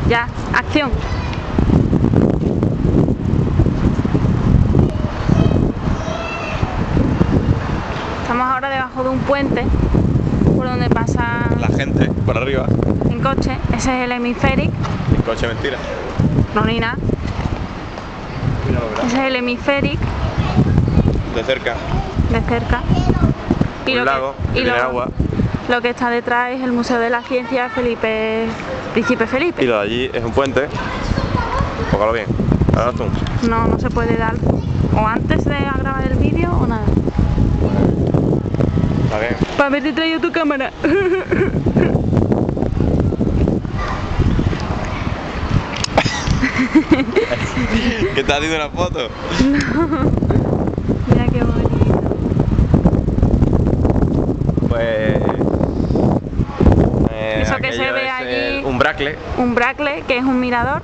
Ya, acción. Estamos ahora debajo de un puente por donde pasa la gente por arriba. En coche. Ese es el Hemisferic. En coche, mentira. No, ni nada. Mira lo verás. Ese es el Hemisferic. De cerca. De cerca. Un lago que tiene agua. Lo que está detrás es el Museo de la Ciencia Príncipe Felipe. Y lo de allí es un puente. Póngalo bien. Ahora tú. No, no se puede dar. O antes de grabar el vídeo o nada. Está bien. Para ver si traigo tu cámara. ¿Qué te has haciendo una foto? No. Mira qué bonito. Pues... Eso que se ve es allí. un bracle. Un bracle, que es un mirador.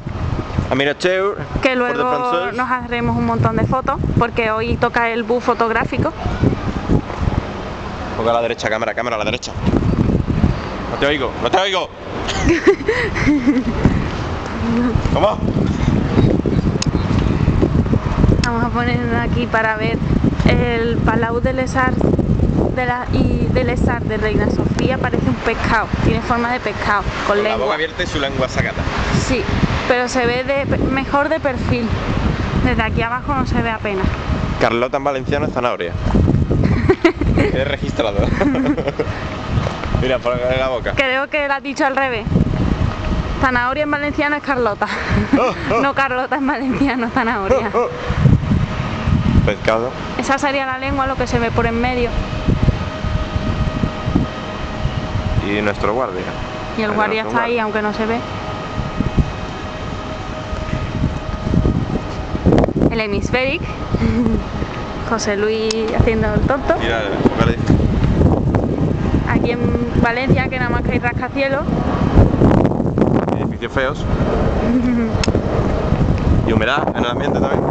A mirateur. Que luego nos haremos un montón de fotos, porque hoy toca el bus fotográfico. Ponga a la derecha, cámara a la derecha. No te oigo, no te oigo. ¿Cómo? Vamos a ponernos aquí para ver el Palau de les Arts de Reina Sofía. Parece un pescado, tiene forma de pescado, con lengua. La boca abierta y su lengua sacada. Sí, pero se ve mejor de perfil. Desde aquí abajo no se ve apenas. Carlota en valenciano es zanahoria. Es registrado. Mira, por la boca. Creo que lo has dicho al revés. Zanahoria en valenciano es Carlota. No, Carlota en valenciano es zanahoria. Pescado. Esa sería la lengua, lo que se ve por en medio. Y nuestro guardia. Y el guardia está ahí, aunque no se ve. El Hemisferic. José Luis haciendo el tonto. Mira, póngale. Aquí en Valencia, que nada más que hay rascacielos. Edificios feos. Y humedad en el ambiente también.